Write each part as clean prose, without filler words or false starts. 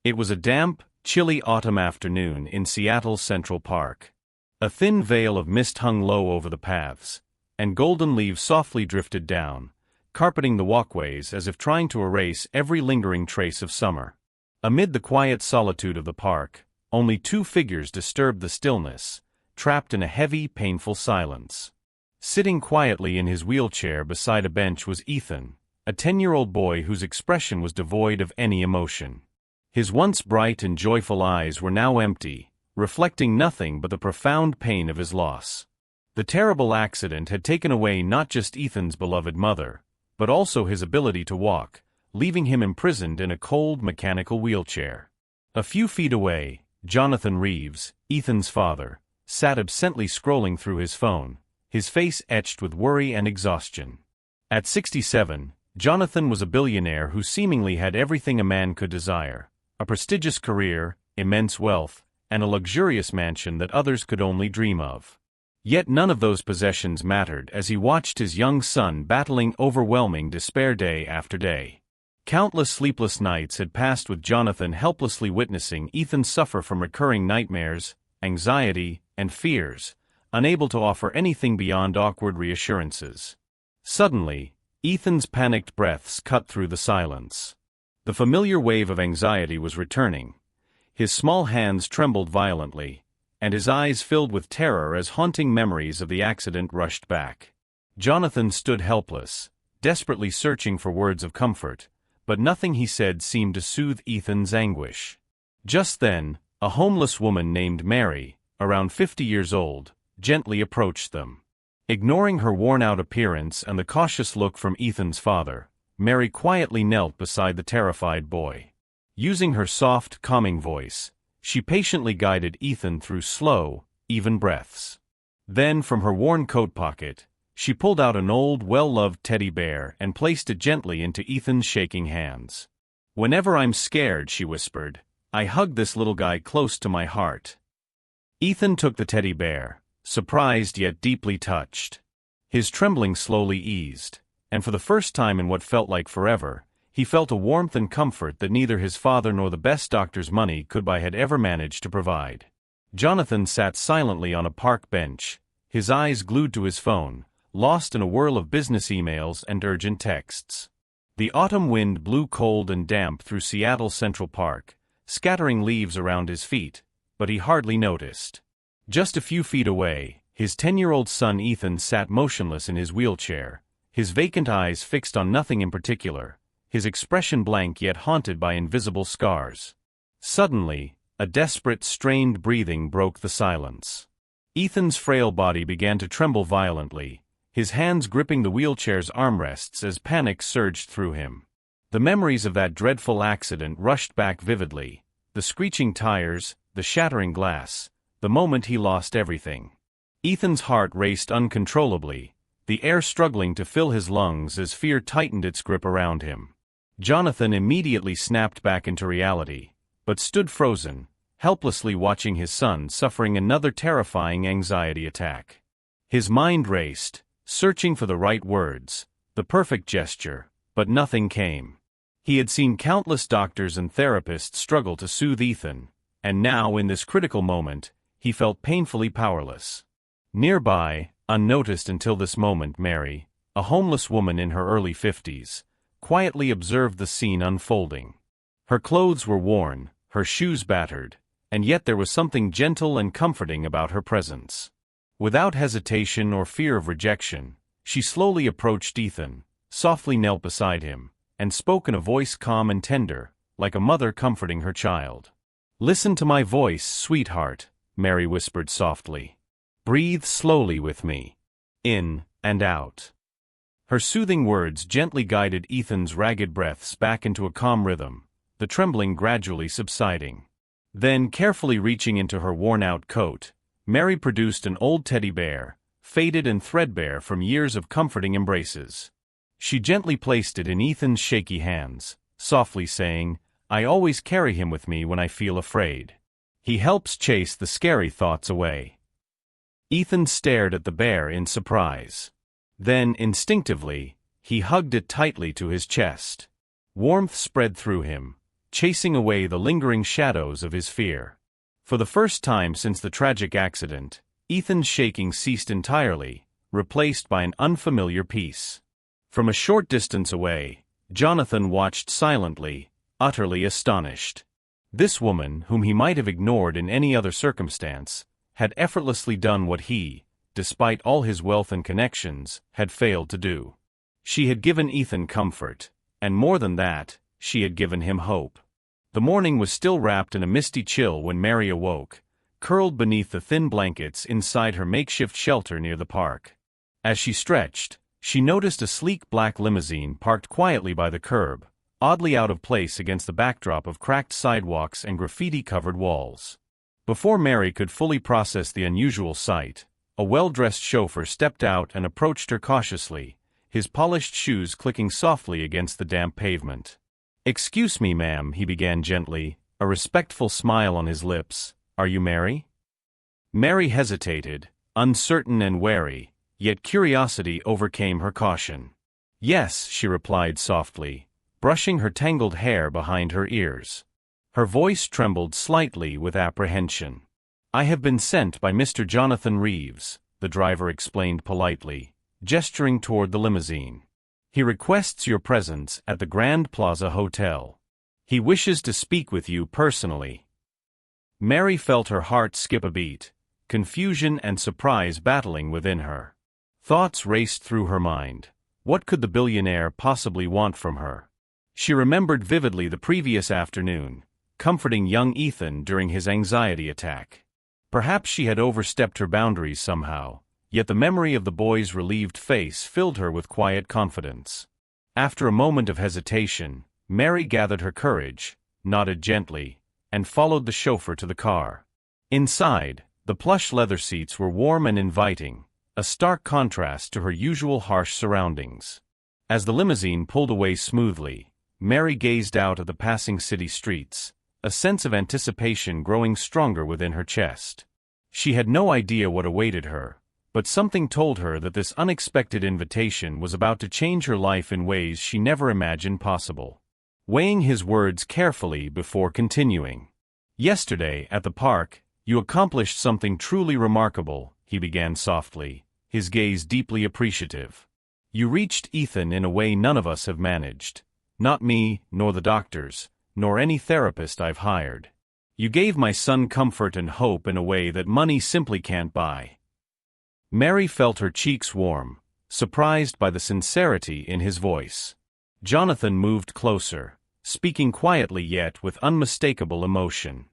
It was a damp, chilly autumn afternoon in Seattle's Central Park. A thin veil of mist hung low over the paths, and golden leaves softly drifted down, carpeting the walkways as if trying to erase every lingering trace of summer. Amid the quiet solitude of the park, only two figures disturbed the stillness, trapped in a heavy, painful silence. Sitting quietly in his wheelchair beside a bench was Ethan, a 10-year-old boy whose expression was devoid of any emotion. His once bright and joyful eyes were now empty, reflecting nothing but the profound pain of his loss. The terrible accident had taken away not just Ethan's beloved mother, but also his ability to walk, leaving him imprisoned in a cold, mechanical wheelchair. A few feet away, Jonathan Reeves, Ethan's father, sat absently scrolling through his phone, his face etched with worry and exhaustion. At 67, Jonathan was a billionaire who seemingly had everything a man could desire: a prestigious career, immense wealth, and a luxurious mansion that others could only dream of. Yet none of those possessions mattered as he watched his young son battling overwhelming despair day after day. Countless sleepless nights had passed with Jonathan helplessly witnessing Ethan suffer from recurring nightmares, anxiety, and fears, unable to offer anything beyond awkward reassurances. Suddenly, Ethan's panicked breaths cut through the silence. The familiar wave of anxiety was returning. His small hands trembled violently, and his eyes filled with terror as haunting memories of the accident rushed back. Jonathan stood helpless, desperately searching for words of comfort, but nothing he said seemed to soothe Ethan's anguish. Just then, a homeless woman named Mary, around 50 years old, gently approached them. Ignoring her worn-out appearance and the cautious look from Ethan's father, Mary quietly knelt beside the terrified boy. Using her soft, calming voice, she patiently guided Ethan through slow, even breaths. Then, from her worn coat pocket, she pulled out an old, well-loved teddy bear and placed it gently into Ethan's shaking hands. "Whenever I'm scared," she whispered, "I hug this little guy close to my heart." Ethan took the teddy bear, surprised yet deeply touched. His trembling slowly eased, and for the first time in what felt like forever, he felt a warmth and comfort that neither his father nor the best doctor's money could buy had ever managed to provide. Jonathan sat silently on a park bench, his eyes glued to his phone, lost in a whirl of business emails and urgent texts. The autumn wind blew cold and damp through Seattle's Central Park, scattering leaves around his feet, but he hardly noticed. Just a few feet away, his 10-year-old son Ethan sat motionless in his wheelchair, his vacant eyes fixed on nothing in particular, his expression blank yet haunted by invisible scars. Suddenly, a desperate, strained breathing broke the silence. Ethan's frail body began to tremble violently, his hands gripping the wheelchair's armrests as panic surged through him. The memories of that dreadful accident rushed back vividly: the screeching tires, the shattering glass, the moment he lost everything. Ethan's heart raced uncontrollably, the air struggling to fill his lungs as fear tightened its grip around him. Jonathan immediately snapped back into reality, but stood frozen, helplessly watching his son suffering another terrifying anxiety attack. His mind raced, searching for the right words, the perfect gesture, but nothing came. He had seen countless doctors and therapists struggle to soothe Ethan, and now in this critical moment, he felt painfully powerless. Nearby, unnoticed until this moment, Mary, a homeless woman in her early 50s, quietly observed the scene unfolding. Her clothes were worn, her shoes battered, and yet there was something gentle and comforting about her presence. Without hesitation or fear of rejection, she slowly approached Ethan, softly knelt beside him, and spoke in a voice calm and tender, like a mother comforting her child. "Listen to my voice, sweetheart," Mary whispered softly. "Breathe slowly with me. In and out." Her soothing words gently guided Ethan's ragged breaths back into a calm rhythm, the trembling gradually subsiding. Then, carefully reaching into her worn-out coat, Mary produced an old teddy bear, faded and threadbare from years of comforting embraces. She gently placed it in Ethan's shaky hands, softly saying, "I always carry him with me when I feel afraid. He helps chase the scary thoughts away." Ethan stared at the bear in surprise. Then, instinctively, he hugged it tightly to his chest. Warmth spread through him, chasing away the lingering shadows of his fear. For the first time since the tragic accident, Ethan's shaking ceased entirely, replaced by an unfamiliar peace. From a short distance away, Jonathan watched silently, utterly astonished. This woman, whom he might have ignored in any other circumstance, had effortlessly done what he, despite all his wealth and connections, had failed to do. She had given Ethan comfort, and more than that, she had given him hope. The morning was still wrapped in a misty chill when Mary awoke, curled beneath the thin blankets inside her makeshift shelter near the park. As she stretched, she noticed a sleek black limousine parked quietly by the curb, oddly out of place against the backdrop of cracked sidewalks and graffiti-covered walls. Before Mary could fully process the unusual sight, a well-dressed chauffeur stepped out and approached her cautiously, his polished shoes clicking softly against the damp pavement. "Excuse me, ma'am," he began gently, a respectful smile on his lips. "Are you Mary?" Mary hesitated, uncertain and wary, yet curiosity overcame her caution. "Yes," she replied softly, brushing her tangled hair behind her ears. Her voice trembled slightly with apprehension. "I have been sent by Mr. Jonathan Reeves," the driver explained politely, gesturing toward the limousine. "He requests your presence at the Grand Plaza Hotel. He wishes to speak with you personally." Mary felt her heart skip a beat, confusion and surprise battling within her. Thoughts raced through her mind. What could the billionaire possibly want from her? She remembered vividly the previous afternoon, comforting young Ethan during his anxiety attack. Perhaps she had overstepped her boundaries somehow, yet the memory of the boy's relieved face filled her with quiet confidence. After a moment of hesitation, Mary gathered her courage, nodded gently, and followed the chauffeur to the car. Inside, the plush leather seats were warm and inviting, a stark contrast to her usual harsh surroundings. As the limousine pulled away smoothly, Mary gazed out at the passing city streets, a sense of anticipation growing stronger within her chest. She had no idea what awaited her, but something told her that this unexpected invitation was about to change her life in ways she never imagined possible. Weighing his words carefully before continuing. "Yesterday, at the park, you accomplished something truly remarkable," he began softly, his gaze deeply appreciative. "You reached Ethan in a way none of us have managed. Not me, nor the doctors, nor any therapist I've hired. You gave my son comfort and hope in a way that money simply can't buy." Mary felt her cheeks warm, surprised by the sincerity in his voice. Jonathan moved closer, speaking quietly yet with unmistakable emotion.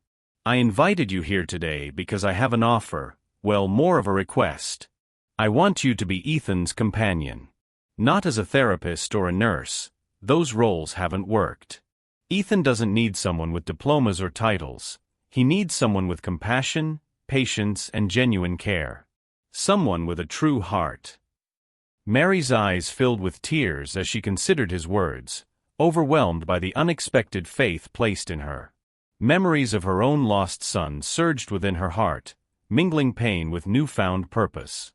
"I invited you here today because I have an offer, well, more of a request. I want you to be Ethan's companion. Not as a therapist or a nurse, those roles haven't worked. Ethan doesn't need someone with diplomas or titles. He needs someone with compassion, patience, and genuine care. Someone with a true heart." Mary's eyes filled with tears as she considered his words, overwhelmed by the unexpected faith placed in her. Memories of her own lost son surged within her heart, mingling pain with newfound purpose.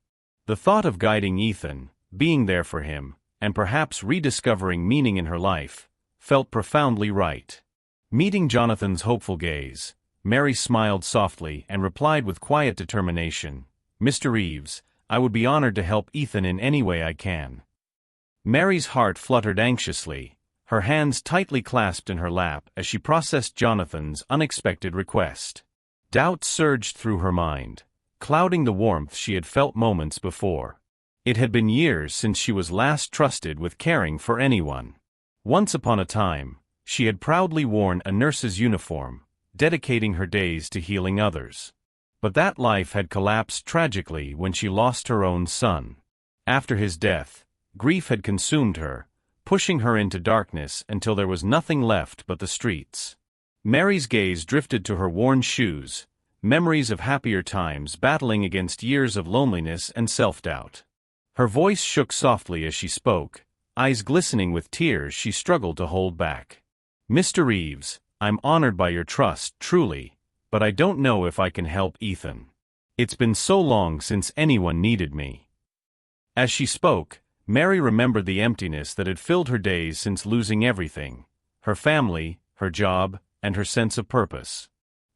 The thought of guiding Ethan, being there for him, and perhaps rediscovering meaning in her life, felt profoundly right. Meeting Jonathan's hopeful gaze, Mary smiled softly and replied with quiet determination, "Mr. Reeves, I would be honored to help Ethan in any way I can." Mary's heart fluttered anxiously, her hands tightly clasped in her lap as she processed Jonathan's unexpected request. Doubt surged through her mind, clouding the warmth she had felt moments before. It had been years since she was last trusted with caring for anyone. Once upon a time, she had proudly worn a nurse's uniform, dedicating her days to healing others. But that life had collapsed tragically when she lost her own son. After his death, grief had consumed her, pushing her into darkness until there was nothing left but the streets. Mary's gaze drifted to her worn shoes, memories of happier times battling against years of loneliness and self-doubt. Her voice shook softly as she spoke, eyes glistening with tears she struggled to hold back. "Mr. Reeves, I'm honored by your trust, truly, but I don't know if I can help Ethan. It's been so long since anyone needed me." As she spoke, Mary remembered the emptiness that had filled her days since losing everything: her family, her job, and her sense of purpose.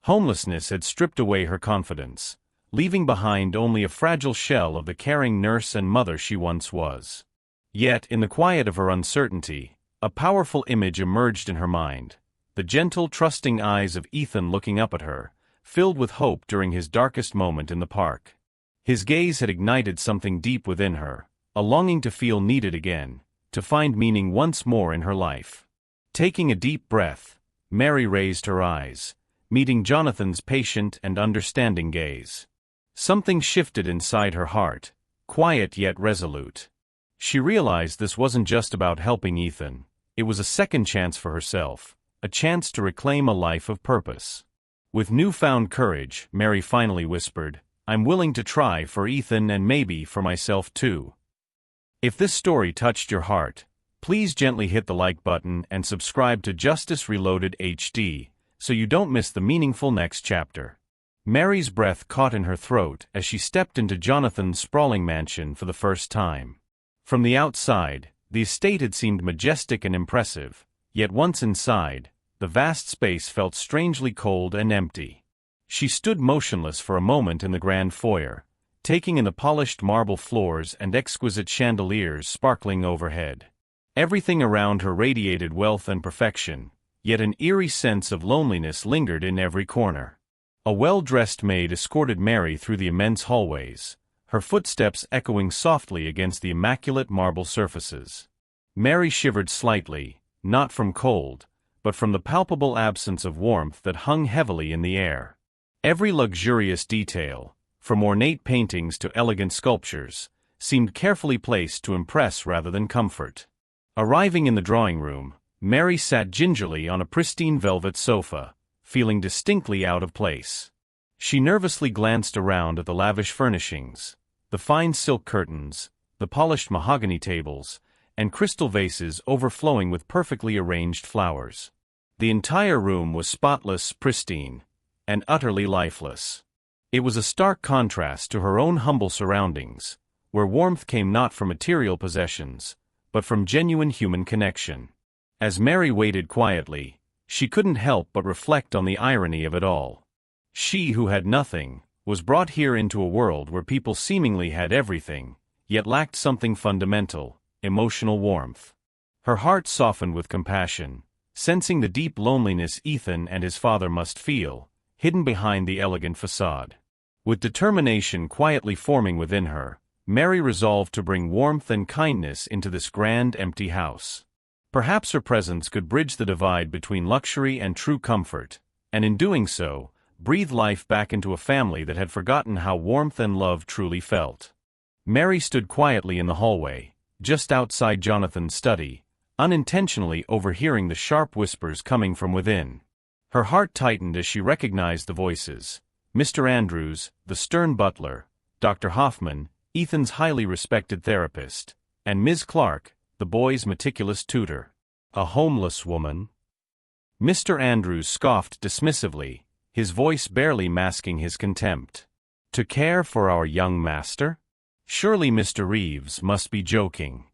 Homelessness had stripped away her confidence, leaving behind only a fragile shell of the caring nurse and mother she once was. Yet, in the quiet of her uncertainty, a powerful image emerged in her mind: the gentle, trusting eyes of Ethan looking up at her, filled with hope during his darkest moment in the park. His gaze had ignited something deep within her, a longing to feel needed again, to find meaning once more in her life. Taking a deep breath, Mary raised her eyes, meeting Jonathan's patient and understanding gaze. Something shifted inside her heart, quiet yet resolute. She realized this wasn't just about helping Ethan, it was a second chance for herself, a chance to reclaim a life of purpose. With newfound courage, Mary finally whispered, "I'm willing to try for Ethan and maybe for myself too." If this story touched your heart, please gently hit the like button and subscribe to Justice Reloaded HD, so you don't miss the meaningful next chapter. Mary's breath caught in her throat as she stepped into Jonathan's sprawling mansion for the first time. From the outside, the estate had seemed majestic and impressive, yet once inside, the vast space felt strangely cold and empty. She stood motionless for a moment in the grand foyer, taking in the polished marble floors and exquisite chandeliers sparkling overhead. Everything around her radiated wealth and perfection, yet an eerie sense of loneliness lingered in every corner. A well-dressed maid escorted Mary through the immense hallways, her footsteps echoing softly against the immaculate marble surfaces. Mary shivered slightly, not from cold, but from the palpable absence of warmth that hung heavily in the air. Every luxurious detail, from ornate paintings to elegant sculptures, seemed carefully placed to impress rather than comfort. Arriving in the drawing room, Mary sat gingerly on a pristine velvet sofa, feeling distinctly out of place. She nervously glanced around at the lavish furnishings, the fine silk curtains, the polished mahogany tables, and crystal vases overflowing with perfectly arranged flowers. The entire room was spotless, pristine, and utterly lifeless. It was a stark contrast to her own humble surroundings, where warmth came not from material possessions, but from genuine human connection. As Mary waited quietly, she couldn't help but reflect on the irony of it all. She who had nothing, was brought here into a world where people seemingly had everything, yet lacked something fundamental: emotional warmth. Her heart softened with compassion, sensing the deep loneliness Ethan and his father must feel, hidden behind the elegant facade. With determination quietly forming within her, Mary resolved to bring warmth and kindness into this grand empty house. Perhaps her presence could bridge the divide between luxury and true comfort, and in doing so, breathe life back into a family that had forgotten how warmth and love truly felt. Mary stood quietly in the hallway, just outside Jonathan's study, unintentionally overhearing the sharp whispers coming from within. Her heart tightened as she recognized the voices: Mr. Andrews, the stern butler, Dr. Hoffman, Ethan's highly respected therapist, and Ms. Clark, the boy's meticulous tutor. A homeless woman? Mr. Andrews scoffed dismissively, his voice barely masking his contempt. To care for our young master? Surely Mr. Reeves must be joking.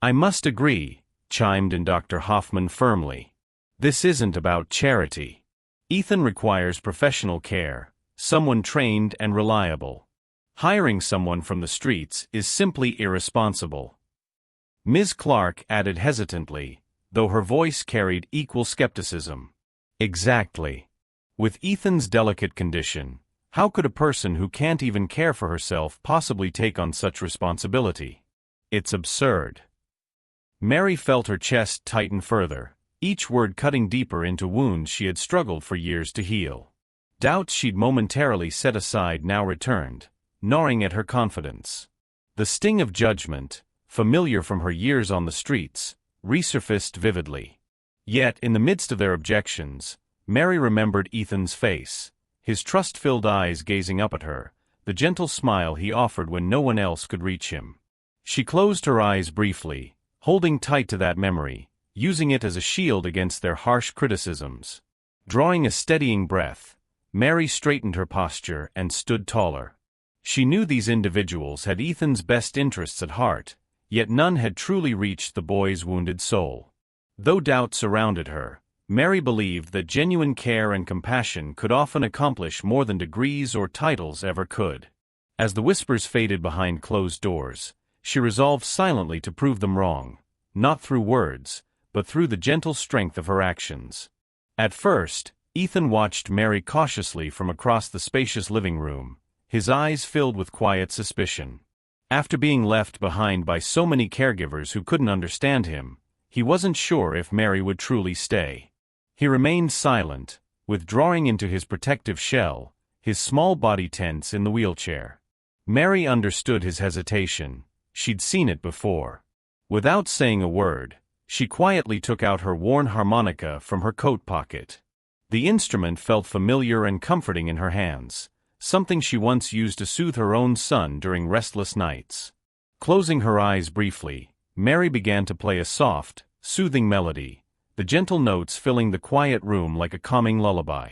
I must agree, chimed in Dr. Hoffman firmly. This isn't about charity. Ethan requires professional care, someone trained and reliable. Hiring someone from the streets is simply irresponsible. Ms. Clark added hesitantly, though her voice carried equal skepticism. Exactly. With Ethan's delicate condition, how could a person who can't even care for herself possibly take on such responsibility? It's absurd. Mary felt her chest tighten further, each word cutting deeper into wounds she had struggled for years to heal. Doubts she'd momentarily set aside now returned, gnawing at her confidence. The sting of judgment, familiar from her years on the streets, resurfaced vividly. Yet, in the midst of their objections, Mary remembered Ethan's face, his trust-filled eyes gazing up at her, the gentle smile he offered when no one else could reach him. She closed her eyes briefly, holding tight to that memory, using it as a shield against their harsh criticisms. Drawing a steadying breath, Mary straightened her posture and stood taller. She knew these individuals had Ethan's best interests at heart, yet none had truly reached the boy's wounded soul. Though doubt surrounded her, Mary believed that genuine care and compassion could often accomplish more than degrees or titles ever could. As the whispers faded behind closed doors, she resolved silently to prove them wrong, not through words, but through the gentle strength of her actions. At first, Ethan watched Mary cautiously from across the spacious living room, his eyes filled with quiet suspicion. After being left behind by so many caregivers who couldn't understand him, he wasn't sure if Mary would truly stay. He remained silent, withdrawing into his protective shell, his small body tense in the wheelchair. Mary understood his hesitation. She'd seen it before. Without saying a word, she quietly took out her worn harmonica from her coat pocket. The instrument felt familiar and comforting in her hands, something she once used to soothe her own son during restless nights. Closing her eyes briefly, Mary began to play a soft, soothing melody, the gentle notes filling the quiet room like a calming lullaby.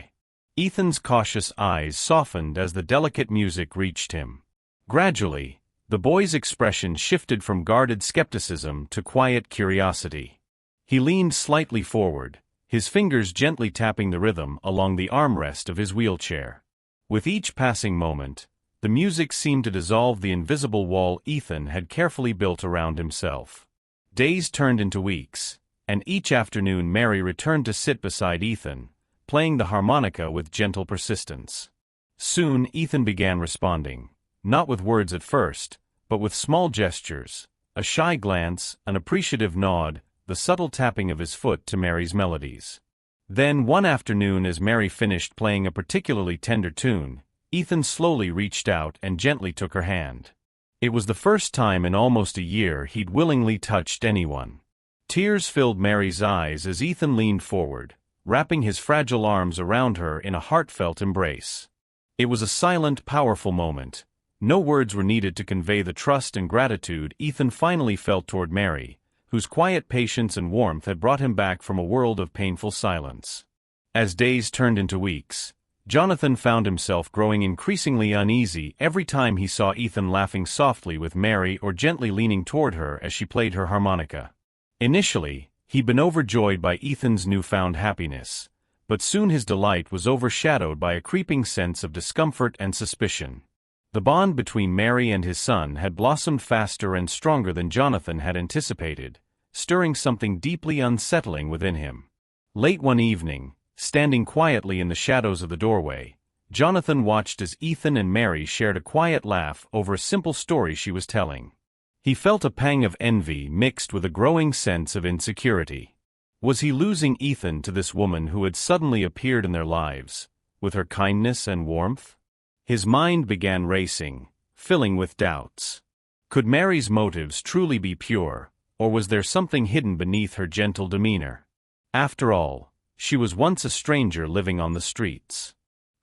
Ethan's cautious eyes softened as the delicate music reached him. Gradually, the boy's expression shifted from guarded skepticism to quiet curiosity. He leaned slightly forward, his fingers gently tapping the rhythm along the armrest of his wheelchair. With each passing moment, the music seemed to dissolve the invisible wall Ethan had carefully built around himself. Days turned into weeks, and each afternoon Mary returned to sit beside Ethan, playing the harmonica with gentle persistence. Soon Ethan began responding, not with words at first, but with small gestures, a shy glance, an appreciative nod, the subtle tapping of his foot to Mary's melodies. Then one afternoon, as Mary finished playing a particularly tender tune, Ethan slowly reached out and gently took her hand. It was the first time in almost a year he'd willingly touched anyone. Tears filled Mary's eyes as Ethan leaned forward, wrapping his fragile arms around her in a heartfelt embrace. It was a silent, powerful moment. No words were needed to convey the trust and gratitude Ethan finally felt toward Mary, whose quiet patience and warmth had brought him back from a world of painful silence. As days turned into weeks, Jonathan found himself growing increasingly uneasy every time he saw Ethan laughing softly with Mary or gently leaning toward her as she played her harmonica. Initially, he'd been overjoyed by Ethan's newfound happiness, but soon his delight was overshadowed by a creeping sense of discomfort and suspicion. The bond between Mary and his son had blossomed faster and stronger than Jonathan had anticipated, stirring something deeply unsettling within him. Late one evening, standing quietly in the shadows of the doorway, Jonathan watched as Ethan and Mary shared a quiet laugh over a simple story she was telling. He felt a pang of envy mixed with a growing sense of insecurity. Was he losing Ethan to this woman who had suddenly appeared in their lives, with her kindness and warmth? His mind began racing, filling with doubts. Could Mary's motives truly be pure, or was there something hidden beneath her gentle demeanor? After all, she was once a stranger living on the streets.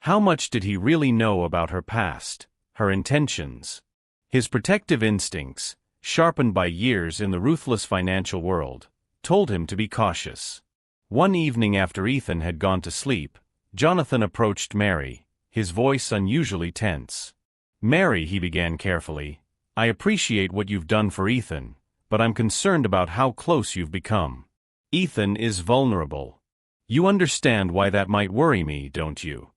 How much did he really know about her past, her intentions? His protective instincts, sharpened by years in the ruthless financial world, told him to be cautious. One evening after Ethan had gone to sleep, Jonathan approached Mary, his voice unusually tense. "Mary," he began carefully, "I appreciate what you've done for Ethan, but I'm concerned about how close you've become. Ethan is vulnerable. You understand why that might worry me, don't you?"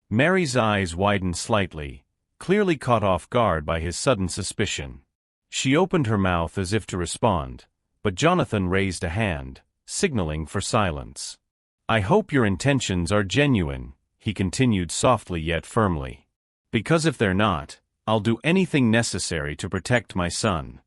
Mary's eyes widened slightly, clearly caught off guard by his sudden suspicion. She opened her mouth as if to respond, but Jonathan raised a hand, signaling for silence. "I hope your intentions are genuine," he continued softly yet firmly. "Because if they're not, I'll do anything necessary to protect my son."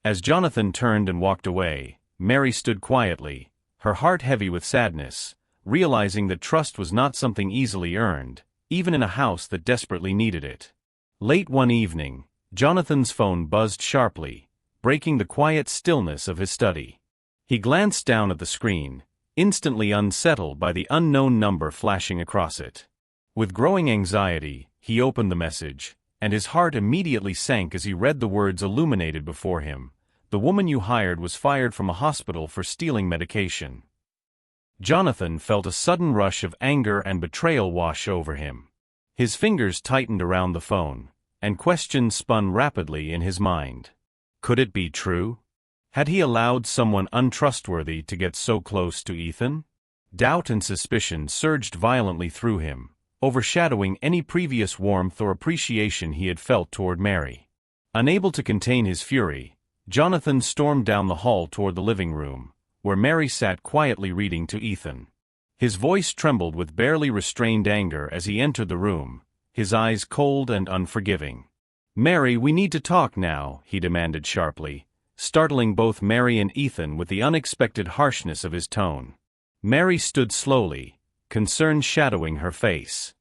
As Jonathan turned and walked away, Mary stood quietly, her heart heavy with sadness, realizing that trust was not something easily earned, even in a house that desperately needed it. Late one evening, Jonathan's phone buzzed sharply, breaking the quiet stillness of his study. He glanced down at the screen, instantly unsettled by the unknown number flashing across it. With growing anxiety, he opened the message, and his heart immediately sank as he read the words illuminated before him. "The woman you hired was fired from a hospital for stealing medication." Jonathan felt a sudden rush of anger and betrayal wash over him. His fingers tightened around the phone, and questions spun rapidly in his mind. Could it be true? Had he allowed someone untrustworthy to get so close to Ethan? Doubt and suspicion surged violently through him, overshadowing any previous warmth or appreciation he had felt toward Mary. Unable to contain his fury, Jonathan stormed down the hall toward the living room, where Mary sat quietly reading to Ethan. His voice trembled with barely restrained anger as he entered the room, his eyes cold and unforgiving. "Mary, we need to talk now," he demanded sharply, startling both Mary and Ethan with the unexpected harshness of his tone. Mary stood slowly, concern shadowing her face.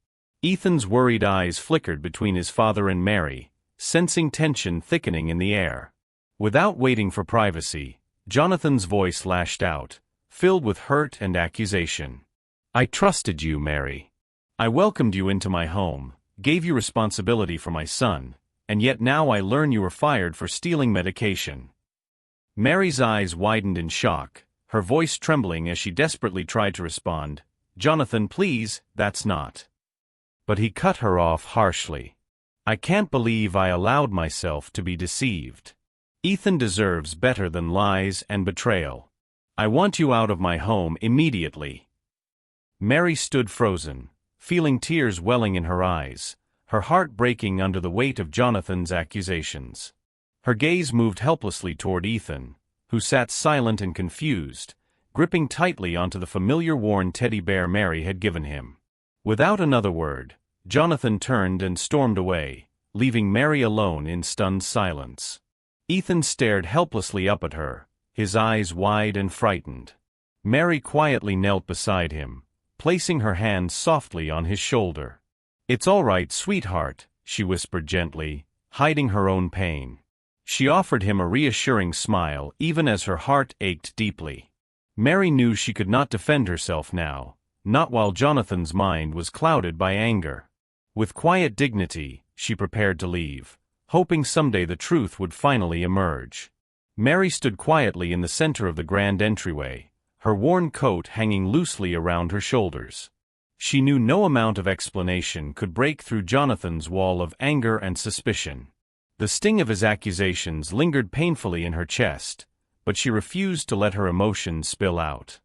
Ethan's worried eyes flickered between his father and Mary, sensing tension thickening in the air. Without waiting for privacy, Jonathan's voice lashed out, filled with hurt and accusation. "I trusted you, Mary. I welcomed you into my home, gave you responsibility for my son, and yet now I learn you were fired for stealing medication." Mary's eyes widened in shock, her voice trembling as she desperately tried to respond, "Jonathan, please, that's not." But he cut her off harshly. "I can't believe I allowed myself to be deceived. Ethan deserves better than lies and betrayal. I want you out of my home immediately." Mary stood frozen, feeling tears welling in her eyes, her heart breaking under the weight of Jonathan's accusations. Her gaze moved helplessly toward Ethan, who sat silent and confused, gripping tightly onto the familiar worn teddy bear Mary had given him. Without another word, Jonathan turned and stormed away, leaving Mary alone in stunned silence. Ethan stared helplessly up at her, his eyes wide and frightened. Mary quietly knelt beside him, placing her hand softly on his shoulder. "It's all right, sweetheart," she whispered gently, hiding her own pain. She offered him a reassuring smile even as her heart ached deeply. Mary knew she could not defend herself now, not while Jonathan's mind was clouded by anger. With quiet dignity, she prepared to leave, hoping someday the truth would finally emerge. Mary stood quietly in the center of the grand entryway, her worn coat hanging loosely around her shoulders. She knew no amount of explanation could break through Jonathan's wall of anger and suspicion. The sting of his accusations lingered painfully in her chest, but she refused to let her emotions spill out.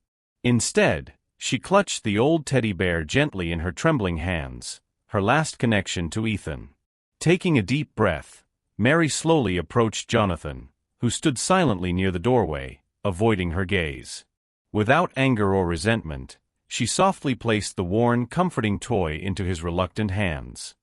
Instead, she clutched the old teddy bear gently in her trembling hands, her last connection to Ethan. Taking a deep breath, Mary slowly approached Jonathan, who stood silently near the doorway, avoiding her gaze. Without anger or resentment, she softly placed the worn, comforting toy into his reluctant hands.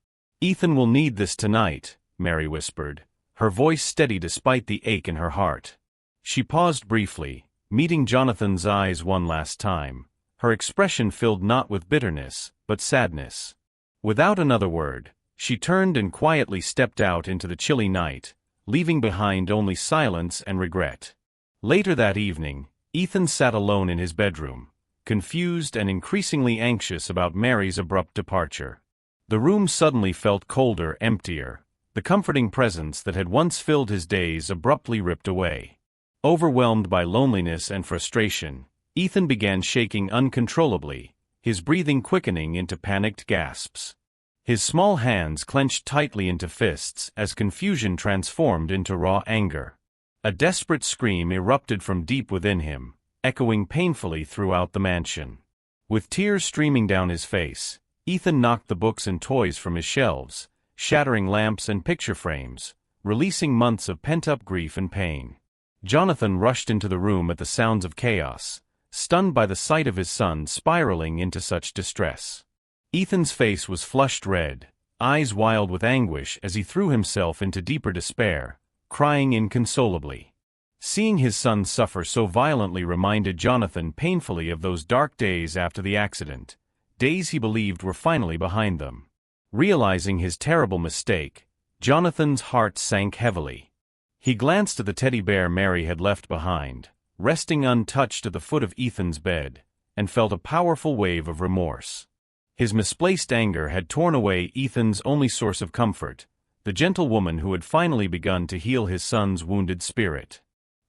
"Ethan will need this tonight," Mary whispered, her voice steady despite the ache in her heart. She paused briefly, meeting Jonathan's eyes one last time, her expression filled not with bitterness, but sadness. Without another word, she turned and quietly stepped out into the chilly night, leaving behind only silence and regret. Later that evening, Ethan sat alone in his bedroom, confused and increasingly anxious about Mary's abrupt departure. The room suddenly felt colder, emptier, the comforting presence that had once filled his days abruptly ripped away. Overwhelmed by loneliness and frustration, Ethan began shaking uncontrollably, his breathing quickening into panicked gasps. His small hands clenched tightly into fists as confusion transformed into raw anger. A desperate scream erupted from deep within him, echoing painfully throughout the mansion. With tears streaming down his face, Ethan knocked the books and toys from his shelves, shattering lamps and picture frames, releasing months of pent-up grief and pain. Jonathan rushed into the room at the sounds of chaos, stunned by the sight of his son spiraling into such distress. Ethan's face was flushed red, eyes wild with anguish as he threw himself into deeper despair, crying inconsolably. Seeing his son suffer so violently reminded Jonathan painfully of those dark days after the accident, days he believed were finally behind them. Realizing his terrible mistake, Jonathan's heart sank heavily. He glanced at the teddy bear Mary had left behind, resting untouched at the foot of Ethan's bed, and felt a powerful wave of remorse. His misplaced anger had torn away Ethan's only source of comfort, the gentle woman who had finally begun to heal his son's wounded spirit.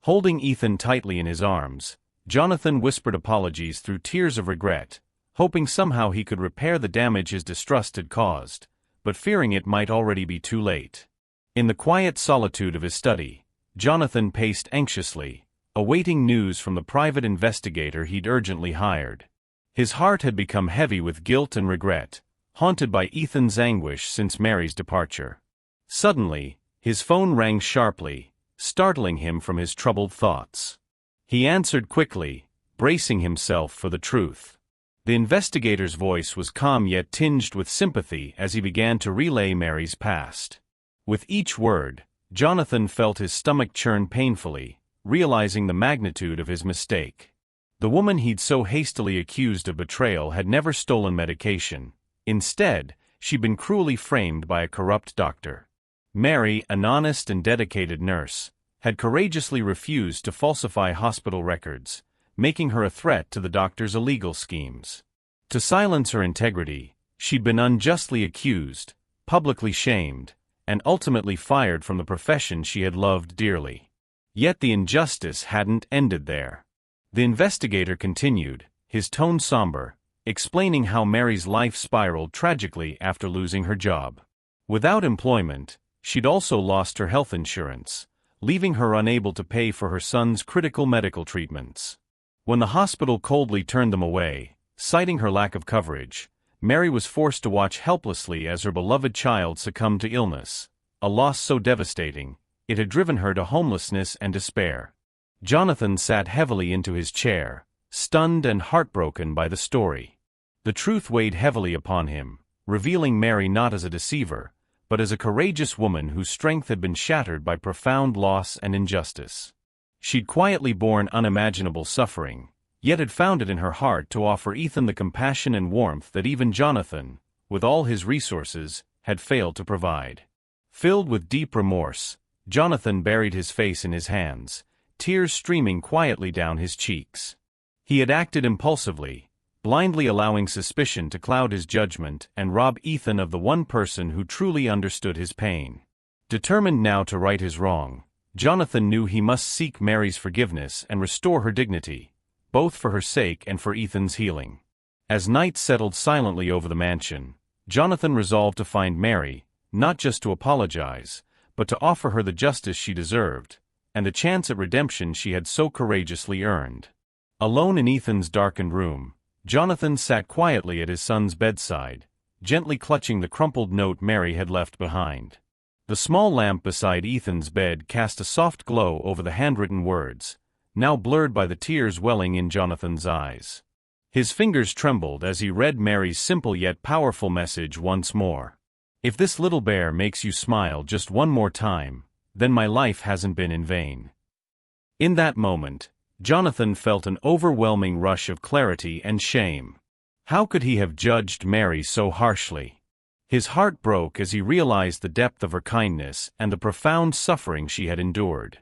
Holding Ethan tightly in his arms, Jonathan whispered apologies through tears of regret, hoping somehow he could repair the damage his distrust had caused, but fearing it might already be too late. In the quiet solitude of his study, Jonathan paced anxiously, awaiting news from the private investigator he'd urgently hired. His heart had become heavy with guilt and regret, haunted by Ethan's anguish since Mary's departure. Suddenly, his phone rang sharply, startling him from his troubled thoughts. He answered quickly, bracing himself for the truth. The investigator's voice was calm yet tinged with sympathy as he began to relay Mary's past. With each word, Jonathan felt his stomach churn painfully, realizing the magnitude of his mistake. The woman he'd so hastily accused of betrayal had never stolen medication. Instead, she'd been cruelly framed by a corrupt doctor. Mary, an honest and dedicated nurse, had courageously refused to falsify hospital records, making her a threat to the doctor's illegal schemes. To silence her integrity, she'd been unjustly accused, publicly shamed, and ultimately fired from the profession she had loved dearly. Yet the injustice hadn't ended there. The investigator continued, his tone somber, explaining how Mary's life spiraled tragically after losing her job. Without employment, she'd also lost her health insurance, leaving her unable to pay for her son's critical medical treatments. When the hospital coldly turned them away, citing her lack of coverage, Mary was forced to watch helplessly as her beloved child succumbed to illness, a loss so devastating, it had driven her to homelessness and despair. Jonathan sat heavily into his chair, stunned and heartbroken by the story. The truth weighed heavily upon him, revealing Mary not as a deceiver, but as a courageous woman whose strength had been shattered by profound loss and injustice. She'd quietly borne unimaginable suffering, yet had found it in her heart to offer Ethan the compassion and warmth that even Jonathan, with all his resources, had failed to provide. Filled with deep remorse, Jonathan buried his face in his hands, tears streaming quietly down his cheeks. He had acted impulsively, blindly allowing suspicion to cloud his judgment and rob Ethan of the one person who truly understood his pain. Determined now to right his wrong, Jonathan knew he must seek Mary's forgiveness and restore her dignity, both for her sake and for Ethan's healing. As night settled silently over the mansion, Jonathan resolved to find Mary, not just to apologize, but to offer her the justice she deserved, and the chance at redemption she had so courageously earned. Alone in Ethan's darkened room, Jonathan sat quietly at his son's bedside, gently clutching the crumpled note Mary had left behind. The small lamp beside Ethan's bed cast a soft glow over the handwritten words, now blurred by the tears welling in Jonathan's eyes. His fingers trembled as he read Mary's simple yet powerful message once more. "If this little bear makes you smile just one more time, then my life hasn't been in vain." In that moment, Jonathan felt an overwhelming rush of clarity and shame. How could he have judged Mary so harshly? His heart broke as he realized the depth of her kindness and the profound suffering she had endured.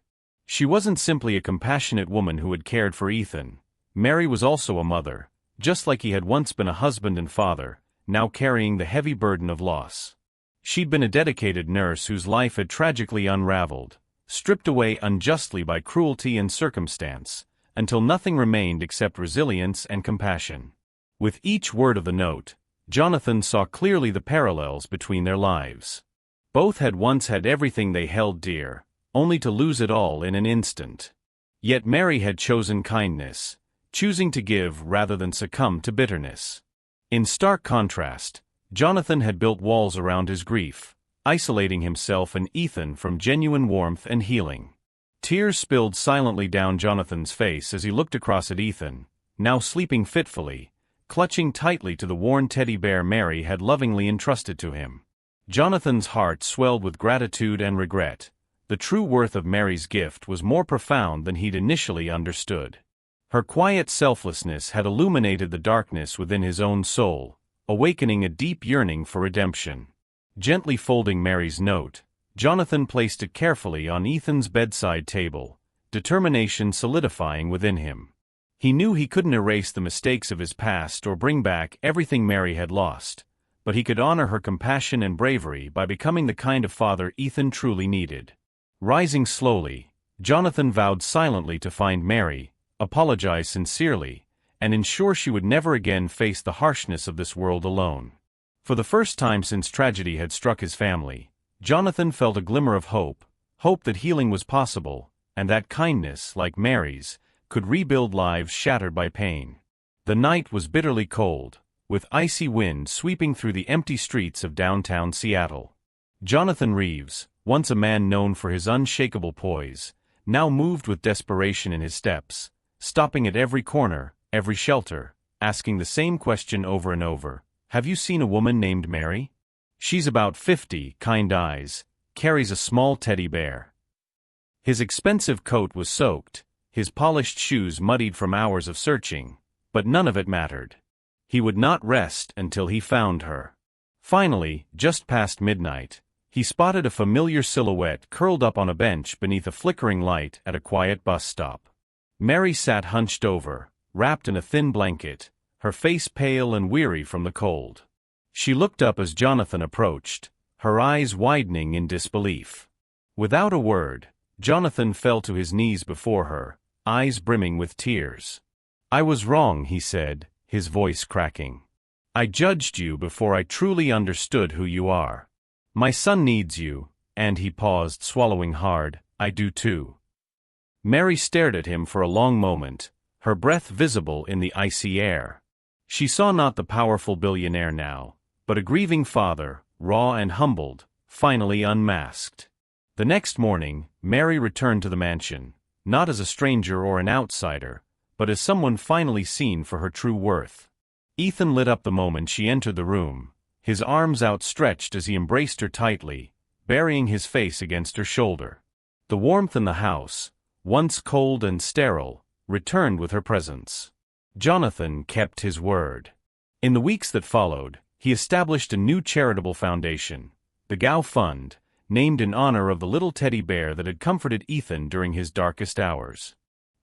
She wasn't simply a compassionate woman who had cared for Ethan. Mary was also a mother, just like he had once been a husband and father, now carrying the heavy burden of loss. She'd been a dedicated nurse whose life had tragically unraveled, stripped away unjustly by cruelty and circumstance, until nothing remained except resilience and compassion. With each word of the note, Jonathan saw clearly the parallels between their lives. Both had once had everything they held dear, only to lose it all in an instant. Yet Mary had chosen kindness, choosing to give rather than succumb to bitterness. In stark contrast, Jonathan had built walls around his grief, isolating himself and Ethan from genuine warmth and healing. Tears spilled silently down Jonathan's face as he looked across at Ethan, now sleeping fitfully, clutching tightly to the worn teddy bear Mary had lovingly entrusted to him. Jonathan's heart swelled with gratitude and regret. The true worth of Mary's gift was more profound than he'd initially understood. Her quiet selflessness had illuminated the darkness within his own soul, awakening a deep yearning for redemption. Gently folding Mary's note, Jonathan placed it carefully on Ethan's bedside table, determination solidifying within him. He knew he couldn't erase the mistakes of his past or bring back everything Mary had lost, but he could honor her compassion and bravery by becoming the kind of father Ethan truly needed. Rising slowly, Jonathan vowed silently to find Mary, apologize sincerely, and ensure she would never again face the harshness of this world alone. For the first time since tragedy had struck his family, Jonathan felt a glimmer of hope that healing was possible, and that kindness, like Mary's, could rebuild lives shattered by pain. The night was bitterly cold, with icy wind sweeping through the empty streets of downtown Seattle. Jonathan Reeves, once a man known for his unshakable poise, now moved with desperation in his steps, stopping at every corner, every shelter, asking the same question over and over. Have you seen a woman named Mary? She's about 50, kind eyes, carries a small teddy bear. His expensive coat was soaked, his polished shoes muddied from hours of searching, but none of it mattered. He would not rest until he found her. Finally, just past midnight, he spotted a familiar silhouette curled up on a bench beneath a flickering light at a quiet bus stop. Mary sat hunched over, wrapped in a thin blanket, her face pale and weary from the cold. She looked up as Jonathan approached, her eyes widening in disbelief. Without a word, Jonathan fell to his knees before her, eyes brimming with tears. "I was wrong," he said, his voice cracking. "I judged you before I truly understood who you are. My son needs you," and he paused, swallowing hard. "I do too." Mary stared at him for a long moment, her breath visible in the icy air. She saw not the powerful billionaire now, but a grieving father, raw and humbled, finally unmasked. The next morning, Mary returned to the mansion, not as a stranger or an outsider, but as someone finally seen for her true worth. Ethan lit up the moment she entered the room, his arms outstretched as he embraced her tightly, burying his face against her shoulder. The warmth in the house, once cold and sterile, returned with her presence. Jonathan kept his word. In the weeks that followed, he established a new charitable foundation, the Gao Fund, named in honor of the little teddy bear that had comforted Ethan during his darkest hours.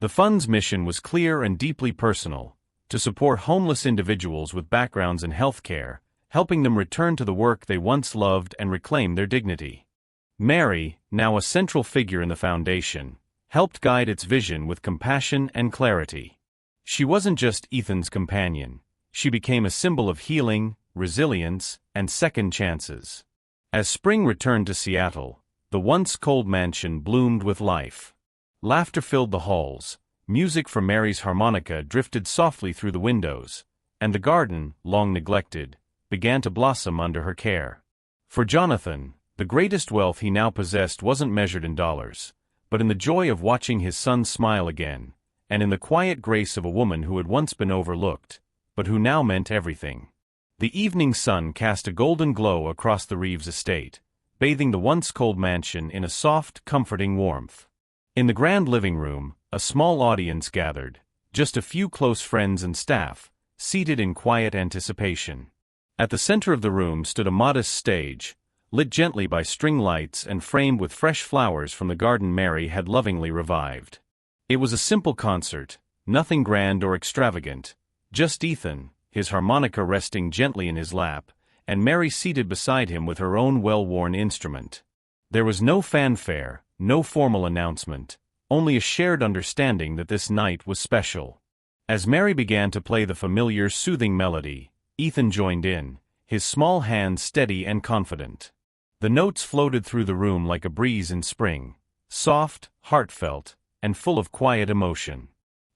The fund's mission was clear and deeply personal, to support homeless individuals with backgrounds in healthcare, helping them return to the work they once loved and reclaim their dignity. Mary, now a central figure in the foundation, helped guide its vision with compassion and clarity. She wasn't just Ethan's companion, she became a symbol of healing, resilience, and second chances. As spring returned to Seattle, the once cold mansion bloomed with life. Laughter filled the halls, music from Mary's harmonica drifted softly through the windows, and the garden, long neglected, began to blossom under her care. For Jonathan, the greatest wealth he now possessed wasn't measured in dollars, but in the joy of watching his son smile again, and in the quiet grace of a woman who had once been overlooked, but who now meant everything. The evening sun cast a golden glow across the Reeves estate, bathing the once cold mansion in a soft, comforting warmth. In the grand living room, a small audience gathered, just a few close friends and staff, seated in quiet anticipation. At the center of the room stood a modest stage, lit gently by string lights and framed with fresh flowers from the garden Mary had lovingly revived. It was a simple concert, nothing grand or extravagant, just Ethan, his harmonica resting gently in his lap, and Mary seated beside him with her own well-worn instrument. There was no fanfare, no formal announcement, only a shared understanding that this night was special. As Mary began to play the familiar, soothing melody, Ethan joined in, his small hands steady and confident. The notes floated through the room like a breeze in spring, soft, heartfelt, and full of quiet emotion.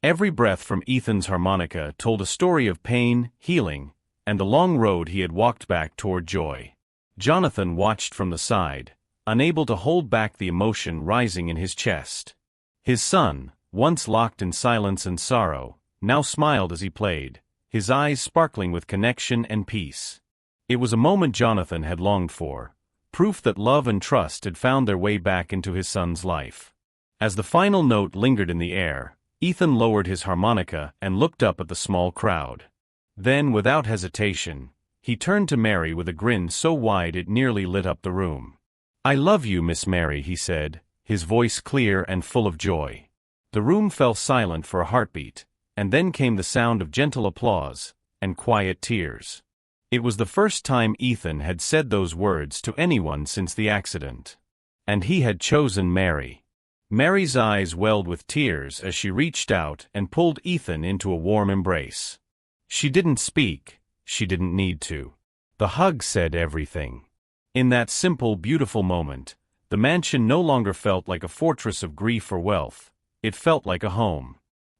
Every breath from Ethan's harmonica told a story of pain, healing, and the long road he had walked back toward joy. Jonathan watched from the side, unable to hold back the emotion rising in his chest. His son, once locked in silence and sorrow, now smiled as he played, his eyes sparkling with connection and peace. It was a moment Jonathan had longed for, proof that love and trust had found their way back into his son's life. As the final note lingered in the air, Ethan lowered his harmonica and looked up at the small crowd. Then, without hesitation, he turned to Mary with a grin so wide it nearly lit up the room. "I love you, Miss Mary," he said, his voice clear and full of joy. The room fell silent for a heartbeat, and then came the sound of gentle applause and quiet tears. It was the first time Ethan had said those words to anyone since the accident. And he had chosen Mary. Mary's eyes welled with tears as she reached out and pulled Ethan into a warm embrace. She didn't speak, she didn't need to. The hug said everything. In that simple, beautiful moment, the mansion no longer felt like a fortress of grief or wealth, it felt like a home.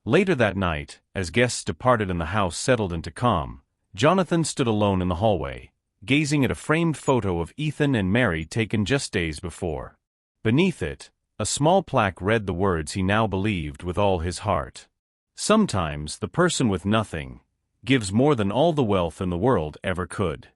Later that night, as guests departed and the house settled into calm, Jonathan stood alone in the hallway, gazing at a framed photo of Ethan and Mary taken just days before. Beneath it, a small plaque read the words he now believed with all his heart. Sometimes the person with nothing gives more than all the wealth in the world ever could.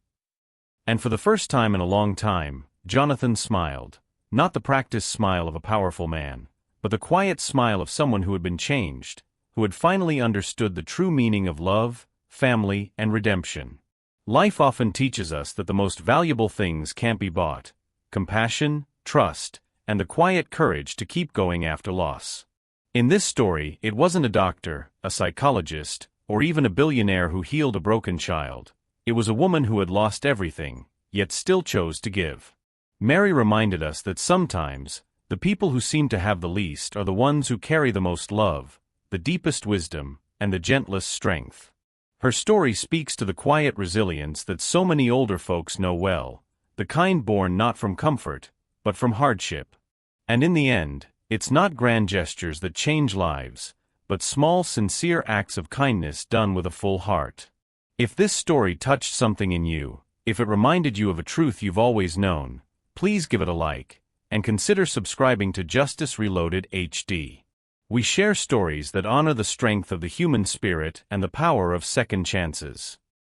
And for the first time in a long time, Jonathan smiled, not the practiced smile of a powerful man, but the quiet smile of someone who had been changed, who had finally understood the true meaning of love, family, and redemption. Life often teaches us that the most valuable things can't be bought: compassion, trust, and the quiet courage to keep going after loss. In this story, it wasn't a doctor, a psychologist, or even a billionaire who healed a broken child. It was a woman who had lost everything, yet still chose to give. Mary reminded us that sometimes, the people who seem to have the least are the ones who carry the most love, the deepest wisdom, and the gentlest strength. Her story speaks to the quiet resilience that so many older folks know well, the kind born not from comfort, but from hardship. And in the end, it's not grand gestures that change lives, but small sincere acts of kindness done with a full heart. If this story touched something in you, if it reminded you of a truth you've always known, please give it a like, and consider subscribing to Justice Reloaded HD. We share stories that honor the strength of the human spirit and the power of second chances.